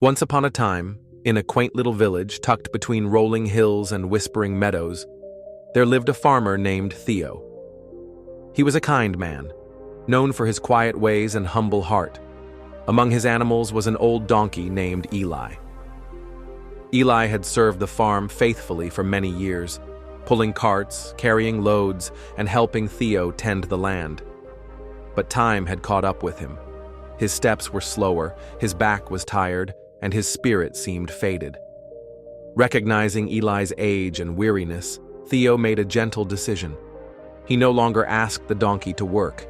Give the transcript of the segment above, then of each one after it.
Once upon a time, in a quaint little village tucked between rolling hills and whispering meadows, there lived a farmer named Theo. He was a kind man, known for his quiet ways and humble heart. Among his animals was an old donkey named Eli. Eli had served the farm faithfully for many years, pulling carts, carrying loads, and helping Theo tend the land. But time had caught up with him. His steps were slower, his back was tired, and his spirit seemed faded. Recognizing Eli's age and weariness, Theo made a gentle decision. He no longer asked the donkey to work.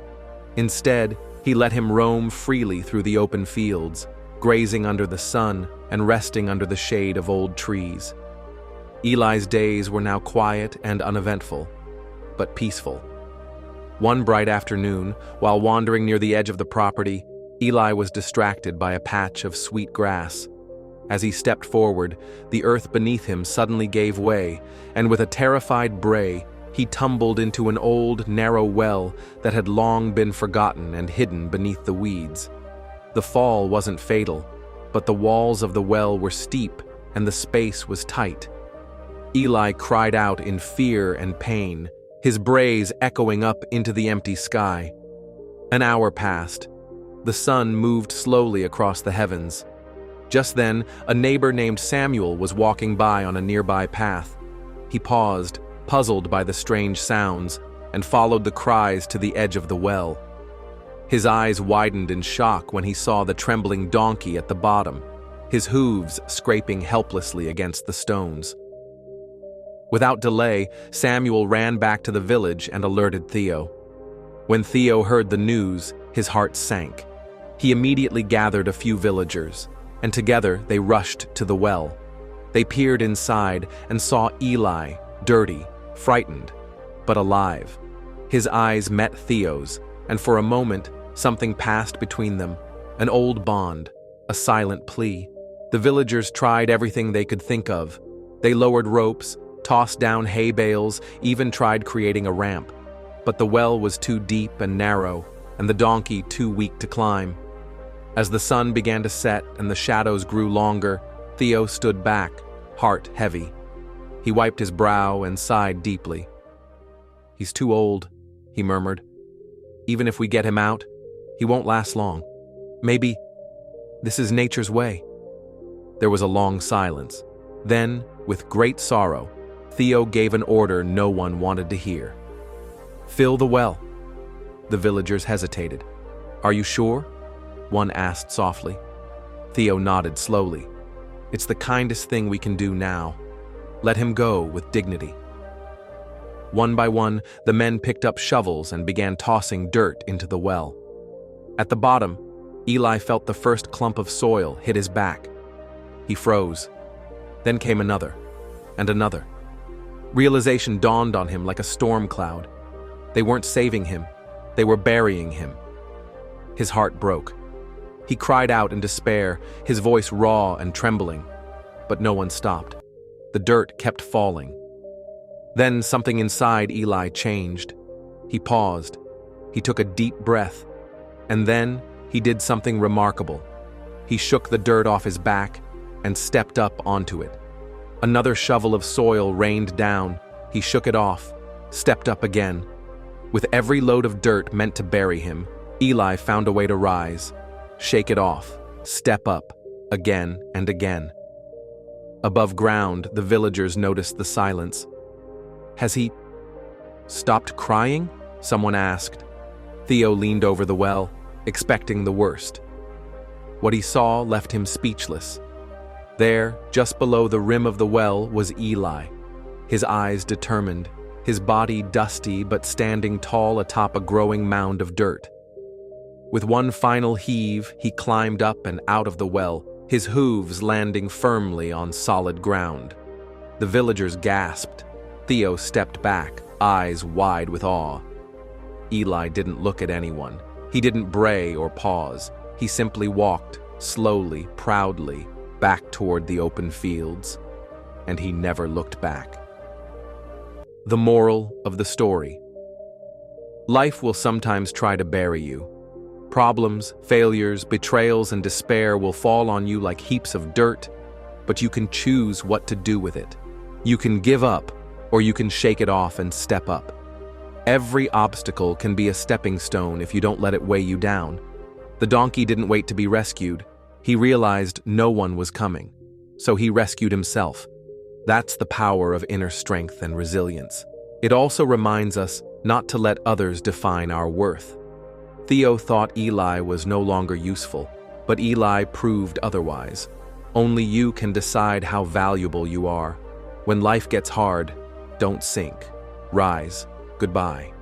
Instead, he let him roam freely through the open fields, grazing under the sun and resting under the shade of old trees. Eli's days were now quiet and uneventful, but peaceful. One bright afternoon, while wandering near the edge of the property, Eli was distracted by a patch of sweet grass. As he stepped forward, the earth beneath him suddenly gave way, and with a terrified bray, he tumbled into an old, narrow well that had long been forgotten and hidden beneath the weeds. The fall wasn't fatal, but the walls of the well were steep and the space was tight. Eli cried out in fear and pain, his brays echoing up into the empty sky. An hour passed. The sun moved slowly across the heavens. Just then, a neighbor named Samuel was walking by on a nearby path. He paused, puzzled by the strange sounds, and followed the cries to the edge of the well. His eyes widened in shock when he saw the trembling donkey at the bottom, his hooves scraping helplessly against the stones. Without delay, Samuel ran back to the village and alerted Theo. When Theo heard the news, his heart sank. He immediately gathered a few villagers, and together they rushed to the well. They peered inside and saw Eli, dirty, frightened, but alive. His eyes met Theo's, and for a moment, something passed between them, an old bond, a silent plea. The villagers tried everything they could think of. They lowered ropes, tossed down hay bales, even tried creating a ramp. But the well was too deep and narrow, and the donkey too weak to climb. As the sun began to set and the shadows grew longer, Theo stood back, heart heavy. He wiped his brow and sighed deeply. "He's too old," he murmured. "Even if we get him out, he won't last long. Maybe this is nature's way." There was a long silence. Then, with great sorrow, Theo gave an order no one wanted to hear. "Fill the well." The villagers hesitated. "Are you sure?" one asked softly. Theo nodded slowly. "It's the kindest thing we can do now. Let him go with dignity." One by one, the men picked up shovels and began tossing dirt into the well. At the bottom, Eli felt the first clump of soil hit his back. He froze. Then came another, and another. Realization dawned on him like a storm cloud. They weren't saving him, they were burying him. His heart broke. He cried out in despair, his voice raw and trembling. But no one stopped. The dirt kept falling. Then something inside Eli changed. He paused. He took a deep breath. And then he did something remarkable. He shook the dirt off his back and stepped up onto it. Another shovel of soil rained down. He shook it off, stepped up again. With every load of dirt meant to bury him, Eli found a way to rise, shake it off, step up, again and again. Above ground, the villagers noticed the silence. "Has he stopped crying?" someone asked. Theo leaned over the well, expecting the worst. What he saw left him speechless. There, just below the rim of the well, was Eli, his eyes determined, his body dusty but standing tall atop a growing mound of dirt. With one final heave, he climbed up and out of the well, his hooves landing firmly on solid ground. The villagers gasped. Theo stepped back, eyes wide with awe. Eli didn't look at anyone. He didn't bray or pause. He simply walked, slowly, proudly, back toward the open fields, and he never looked back. The moral of the story: life will sometimes try to bury you, Problems, failures, betrayals, and despair will fall on you like heaps of dirt, but you can choose what to do with it. You can give up, or you can shake it off and step up. Every obstacle can be a stepping stone if you don't let it weigh you down. The donkey didn't wait to be rescued. He realized no one was coming, so he rescued himself. That's the power of inner strength and resilience. It also reminds us not to let others define our worth. Theo thought Eli was no longer useful, but Eli proved otherwise. Only you can decide how valuable you are. When life gets hard, don't sink. Rise. Goodbye.